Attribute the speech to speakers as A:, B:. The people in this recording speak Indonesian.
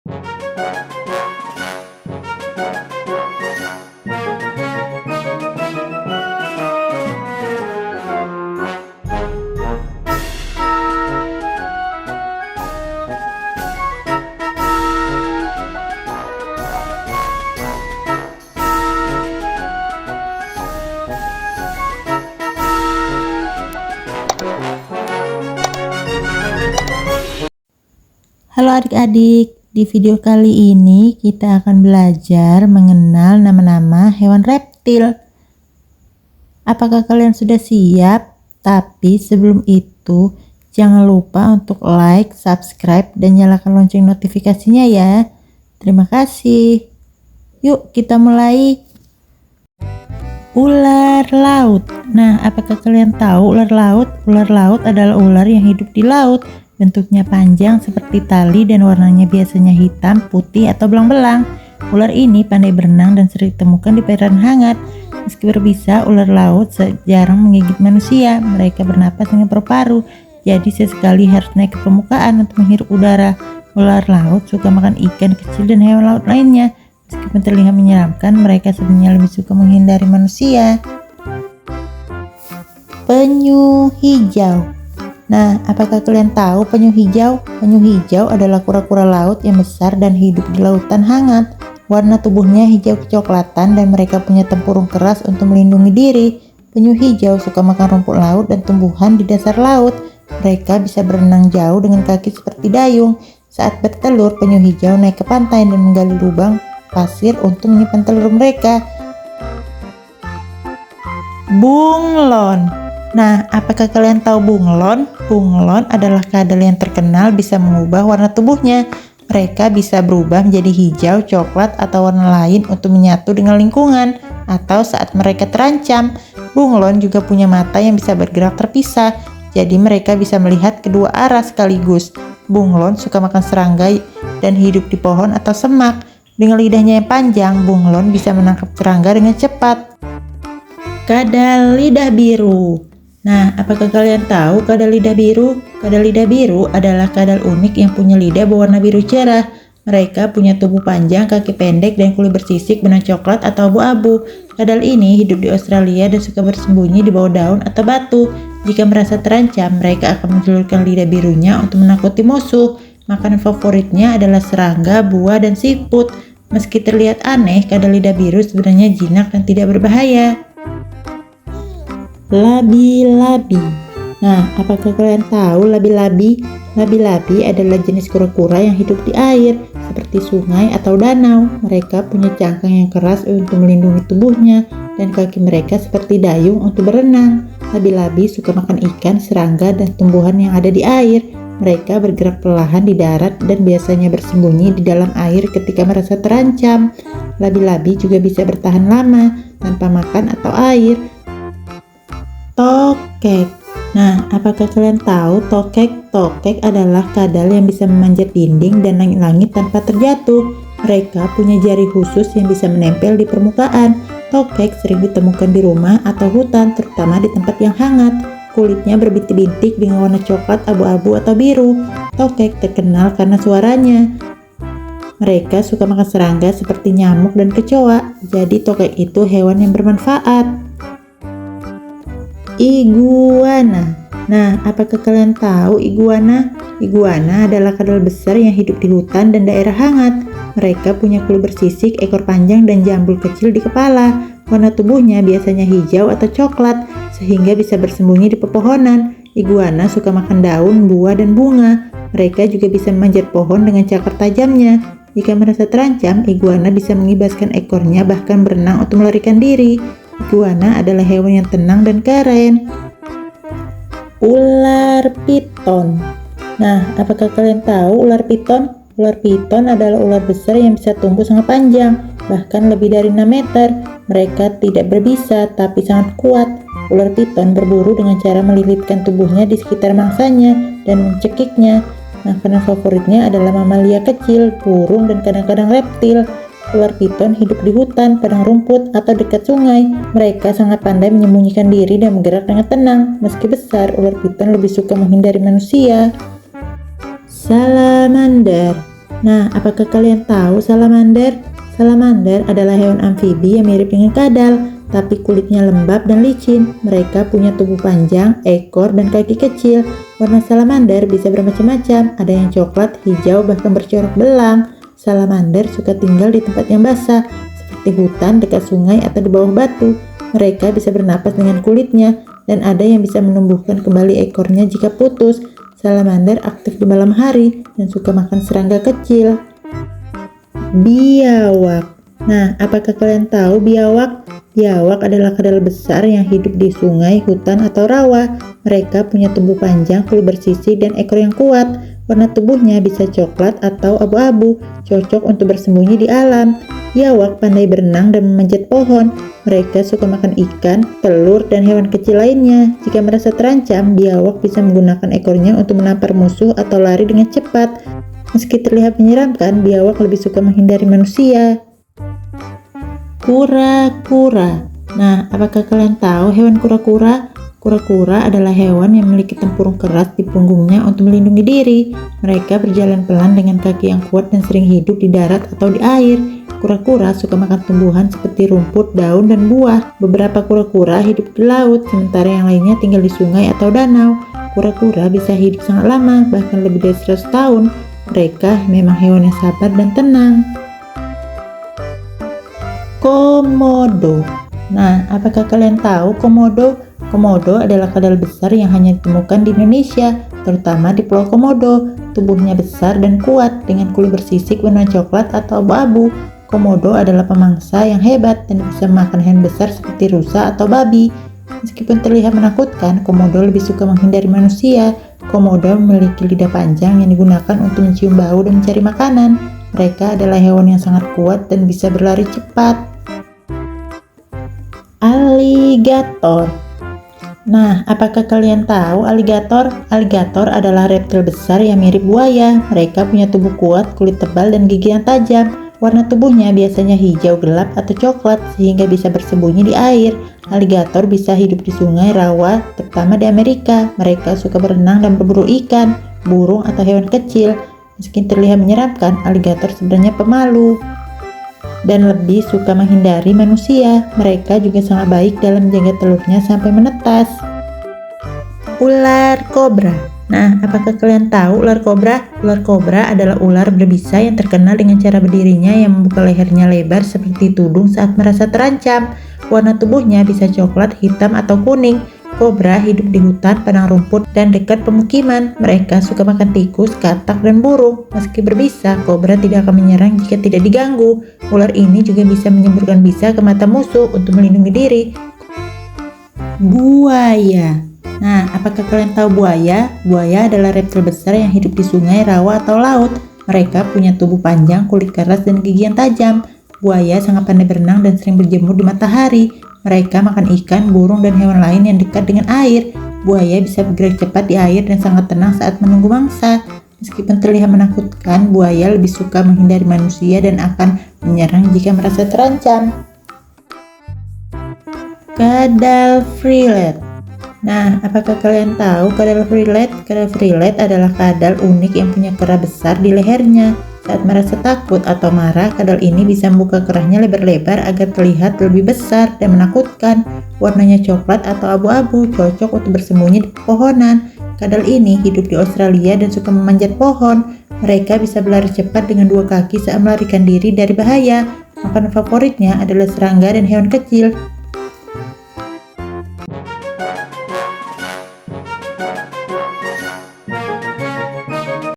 A: Halo adik-adik, di video kali ini kita akan belajar mengenal nama-nama hewan reptil. Apakah kalian sudah siap? Tapi sebelum itu, jangan lupa untuk like, subscribe, dan nyalakan lonceng notifikasinya ya. Terima kasih. Yuk kita mulai. Ular laut. Nah, apakah kalian tahu ular laut? Ular laut adalah ular yang hidup di laut. Bentuknya panjang seperti tali dan warnanya biasanya hitam, putih, atau belang-belang. Ular ini pandai berenang dan sering ditemukan di perairan hangat. Meski berbisa, ular laut jarang menggigit manusia. Mereka bernapas dengan paru-paru, jadi sesekali harus naik ke permukaan untuk menghirup udara. Ular laut suka makan ikan kecil dan hewan laut lainnya. Meskipun terlihat menyeramkan, mereka sebenarnya lebih suka menghindari manusia. Penyu hijau. Nah, apakah kalian tahu penyu hijau? Penyu hijau adalah kura-kura laut yang besar dan hidup di lautan hangat. Warna tubuhnya hijau kecoklatan dan mereka punya tempurung keras untuk melindungi diri. Penyu hijau suka makan rumput laut dan tumbuhan di dasar laut. Mereka bisa berenang jauh dengan kaki seperti dayung. Saat bertelur, penyu hijau naik ke pantai dan menggali lubang pasir untuk menyimpan telur mereka. Bunglon. Nah, apakah kalian tahu bunglon? Bunglon adalah kadal yang terkenal bisa mengubah warna tubuhnya. Mereka bisa berubah menjadi hijau, coklat, atau warna lain untuk menyatu dengan lingkungan atau saat mereka terancam. Bunglon juga punya mata yang bisa bergerak terpisah, jadi mereka bisa melihat kedua arah sekaligus. Bunglon suka makan serangga dan hidup di pohon atau semak. Dengan lidahnya yang panjang, bunglon bisa menangkap serangga dengan cepat. Kadal lidah biru. Nah, apakah kalian tahu kadal lidah biru? Kadal lidah biru adalah kadal unik yang punya lidah berwarna biru cerah. Mereka punya tubuh panjang, kaki pendek, dan kulit bersisik benang coklat atau abu-abu. Kadal ini hidup di Australia dan suka bersembunyi di bawah daun atau batu. Jika merasa terancam, mereka akan menjulurkan lidah birunya untuk menakuti musuh. Makanan favoritnya adalah serangga, buah, dan siput. Meski terlihat aneh, kadal lidah biru sebenarnya jinak dan tidak berbahaya. Labi-labi. Nah, apakah kalian tahu labi-labi? Labi-labi adalah jenis kura-kura yang hidup di air, seperti sungai atau danau. Mereka punya cangkang yang keras untuk melindungi tubuhnya, dan kaki mereka seperti dayung untuk berenang. Labi-labi suka makan ikan, serangga, dan tumbuhan yang ada di air. Mereka bergerak perlahan di darat dan biasanya bersembunyi di dalam air ketika merasa terancam. Labi-labi juga bisa bertahan lama tanpa makan atau air. Tokek. Nah, apakah kalian tahu tokek? Tokek adalah kadal yang bisa memanjat dinding dan langit-langit tanpa terjatuh. Mereka punya jari khusus yang bisa menempel di permukaan. Tokek sering ditemukan di rumah atau hutan, terutama di tempat yang hangat. Kulitnya berbintik-bintik dengan warna coklat, abu-abu, atau biru. Tokek terkenal karena suaranya. Mereka suka makan serangga seperti nyamuk dan kecoa. Jadi tokek itu hewan yang bermanfaat. Iguana. Nah, apakah kalian tahu iguana? Iguana adalah kadal besar yang hidup di hutan dan daerah hangat. Mereka punya kulit bersisik, ekor panjang, dan jambul kecil di kepala. Warna tubuhnya biasanya hijau atau coklat, sehingga bisa bersembunyi di pepohonan. Iguana suka makan daun, buah, dan bunga. Mereka juga bisa memanjat pohon dengan cakar tajamnya. Jika merasa terancam, iguana bisa mengibaskan ekornya bahkan berenang untuk melarikan diri. Iguana adalah hewan yang tenang dan keren. Ular piton. Nah, apakah kalian tahu ular piton? Ular piton adalah ular besar yang bisa tumbuh sangat panjang, bahkan lebih dari 6 meter. Mereka tidak berbisa, tapi sangat kuat. Ular piton berburu dengan cara melilitkan tubuhnya di sekitar mangsanya dan mencekiknya. Makanan favoritnya adalah mamalia kecil, burung, dan kadang-kadang reptil. Ular piton hidup di hutan, padang rumput, atau dekat sungai. Mereka sangat pandai menyembunyikan diri dan bergerak dengan tenang. Meski besar, ular piton lebih suka menghindari manusia. Salamander. Nah, apakah kalian tahu salamander? Salamander adalah hewan amfibi yang mirip dengan kadal, tapi kulitnya lembab dan licin. Mereka punya tubuh panjang, ekor, dan kaki kecil. Warna salamander bisa bermacam-macam, ada yang coklat, hijau, bahkan bercorak belang. Salamander suka tinggal di tempat yang basah, seperti hutan, dekat sungai, atau di bawah batu. Mereka bisa bernapas dengan kulitnya, dan ada yang bisa menumbuhkan kembali ekornya jika putus. Salamander aktif di malam hari dan suka makan serangga kecil. Biawak. Nah, apakah kalian tahu biawak? Biawak adalah kadal besar yang hidup di sungai, hutan, atau rawa. Mereka punya tubuh panjang, kulit bersisik, dan ekor yang kuat. Warna tubuhnya bisa coklat atau abu-abu, cocok untuk bersembunyi di alam. Biawak pandai berenang dan memanjat pohon. Mereka suka makan ikan, telur, dan hewan kecil lainnya. Jika merasa terancam, biawak bisa menggunakan ekornya untuk menampar musuh atau lari dengan cepat. Meski terlihat menyeramkan, biawak lebih suka menghindari manusia. Kura-kura. Nah, apakah kalian tahu hewan kura-kura? Kura-kura adalah hewan yang memiliki tempurung keras di punggungnya untuk melindungi diri. Mereka berjalan pelan dengan kaki yang kuat dan sering hidup di darat atau di air. Kura-kura suka makan tumbuhan seperti rumput, daun, dan buah. Beberapa kura-kura hidup di laut, sementara yang lainnya tinggal di sungai atau danau. Kura-kura bisa hidup sangat lama, bahkan lebih dari 100 tahun. Mereka memang hewan yang sabar dan tenang. Komodo. Nah, apakah kalian tahu komodo? Komodo adalah kadal besar yang hanya ditemukan di Indonesia, terutama di Pulau Komodo. Tubuhnya besar dan kuat, dengan kulit bersisik warna coklat atau abu-abu. Komodo adalah pemangsa yang hebat dan bisa makan hewan besar seperti rusa atau babi. Meskipun terlihat menakutkan, komodo lebih suka menghindari manusia. Komodo memiliki lidah panjang yang digunakan untuk mencium bau dan mencari makanan. Mereka adalah hewan yang sangat kuat dan bisa berlari cepat. Aligator. Nah, apakah kalian tahu aligator? Aligator adalah reptil besar yang mirip buaya. Mereka punya tubuh kuat, kulit tebal, dan gigi yang tajam. Warna tubuhnya biasanya hijau gelap atau coklat, sehingga bisa bersembunyi di air. Aligator bisa hidup di sungai, rawa, terutama di Amerika. Mereka suka berenang dan berburu ikan, burung, atau hewan kecil. Meski terlihat menyeramkan, aligator sebenarnya pemalu dan lebih suka menghindari manusia. Mereka juga sangat baik dalam menjaga telurnya sampai menetas. Ular kobra. Nah, apakah kalian tahu ular kobra? Ular kobra adalah ular berbisa yang terkenal dengan cara berdirinya yang membuka lehernya lebar seperti tudung saat merasa terancam. Warna tubuhnya bisa coklat, hitam, atau kuning. Kobra hidup di hutan, padang rumput, dan dekat pemukiman. Mereka suka makan tikus, katak, dan burung. Meski berbisa, kobra tidak akan menyerang jika tidak diganggu. Ular ini juga bisa menyemburkan bisa ke mata musuh untuk melindungi diri. Buaya. Nah, apakah kalian tahu buaya? Buaya adalah reptil besar yang hidup di sungai, rawa, atau laut. Mereka punya tubuh panjang, kulit keras, dan gigi yang tajam. Buaya sangat pandai berenang dan sering berjemur di matahari. Mereka makan ikan, burung, dan hewan lain yang dekat dengan air. Buaya bisa bergerak cepat di air dan sangat tenang saat menunggu mangsa. Meskipun terlihat menakutkan, buaya lebih suka menghindari manusia dan akan menyerang jika merasa terancam. Kadal freelet. Nah, apakah kalian tahu kadal freelet? Kadal freelet adalah kadal unik yang punya kerah besar di lehernya. Saat merasa takut atau marah, kadal ini bisa membuka kerahnya lebar-lebar agar terlihat lebih besar dan menakutkan. Warnanya coklat atau abu-abu, cocok untuk bersembunyi di pepohonan. Kadal ini hidup di Australia dan suka memanjat pohon. Mereka bisa berlari cepat dengan dua kaki saat melarikan diri dari bahaya. Makanan favoritnya adalah serangga dan hewan kecil.